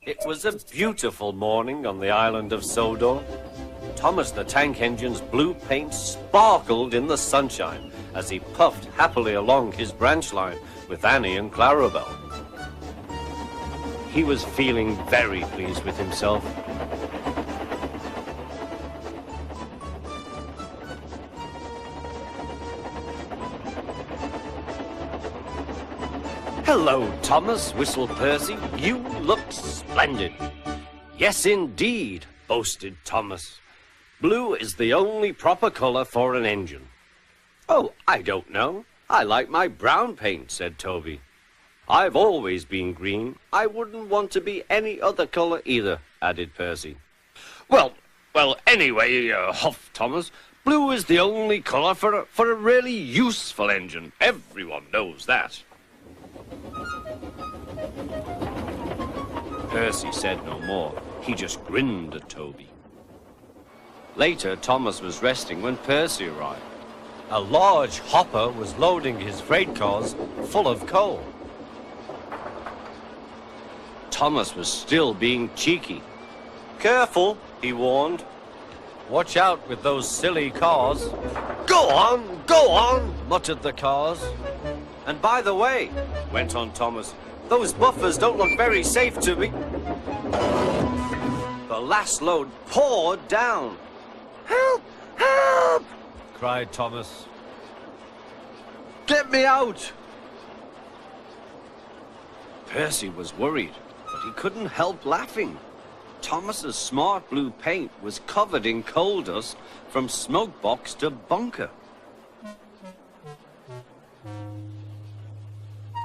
It was a beautiful morning on the island of Sodor. Thomas the Tank Engine's blue paint sparkled in the sunshine as he puffed happily along his branch line with Annie and Clarabelle. He was feeling very pleased with himself. "Hello, Thomas," whistled Percy. "You look splendid." "Yes, indeed," boasted Thomas. "Blue is the only proper color for an engine." "Oh, I don't know. I like my brown paint," said Toby. "I've always been green. I wouldn't want to be any other color either," added Percy. Well, anyway, huffed Thomas, "blue is the only color for a really useful engine. Everyone knows that." Percy said no more. He just grinned at Toby. Later, Thomas was resting when Percy arrived. A large hopper was loading his freight cars full of coal. Thomas was still being cheeky. "Careful," he warned. "Watch out with those silly cars." Go on, muttered the cars. "And by the way," went on Thomas, "those buffers don't look very safe to me." The last load poured down. "Help! Help!" cried Thomas. "Get me out!" Percy was worried, but he couldn't help laughing. Thomas's smart blue paint was covered in coal dust from smoke box to bunker.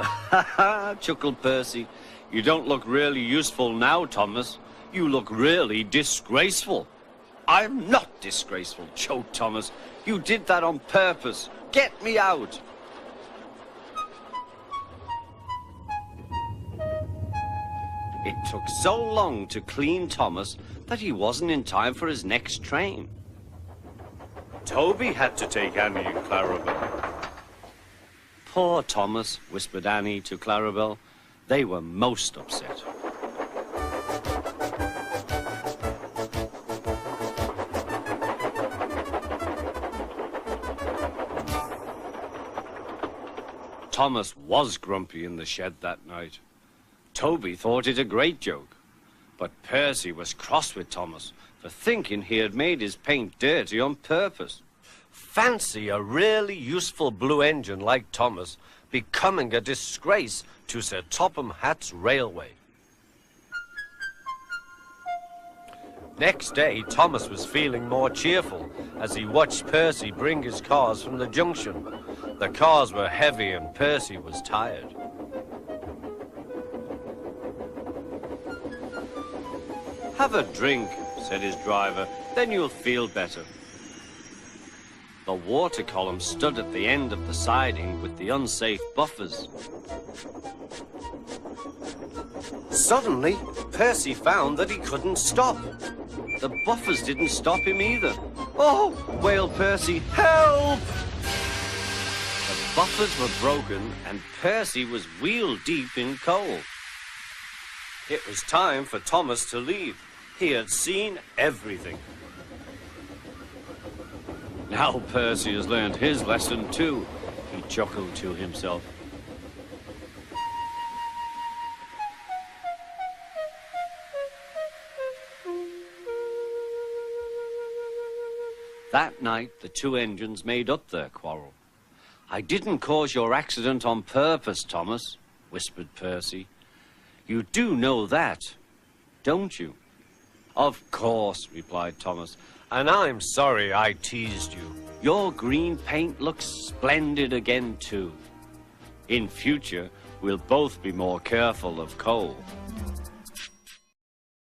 "Ha ha!" chuckled Percy. "You don't look really useful now, Thomas. You look really disgraceful." "I'm not disgraceful," choked Thomas. "You did that on purpose. Get me out." It took so long to clean Thomas that he wasn't in time for his next train. Toby had to take Annie and Clarabelle. "Poor Thomas," whispered Annie to Clarabelle. They were most upset. Thomas was grumpy in the shed that night. Toby thought it a great joke, but Percy was cross with Thomas for thinking he had made his paint dirty on purpose. Fancy a really useful blue engine like Thomas becoming a disgrace to Sir Topham Hatt's railway. Next day, Thomas was feeling more cheerful as he watched Percy bring his cars from the junction. The cars were heavy and Percy was tired. "Have a drink," said his driver, "then you'll feel better." The water column stood at the end of the siding with the unsafe buffers. Suddenly, Percy found that he couldn't stop. The buffers didn't stop him either. "Oh!" wailed Percy. "Help!" The buffers were broken and Percy was wheel deep in coal. It was time for Thomas to leave. He had seen everything. "Now Percy has learned his lesson too," he chuckled to himself. That night, the two engines made up their quarrel. "I didn't cause your accident on purpose, Thomas," whispered Percy. "You do know that, don't you?" "Of course," replied Thomas, "and I'm sorry I teased you. Your green paint looks splendid again, too. In future, we'll both be more careful of coal."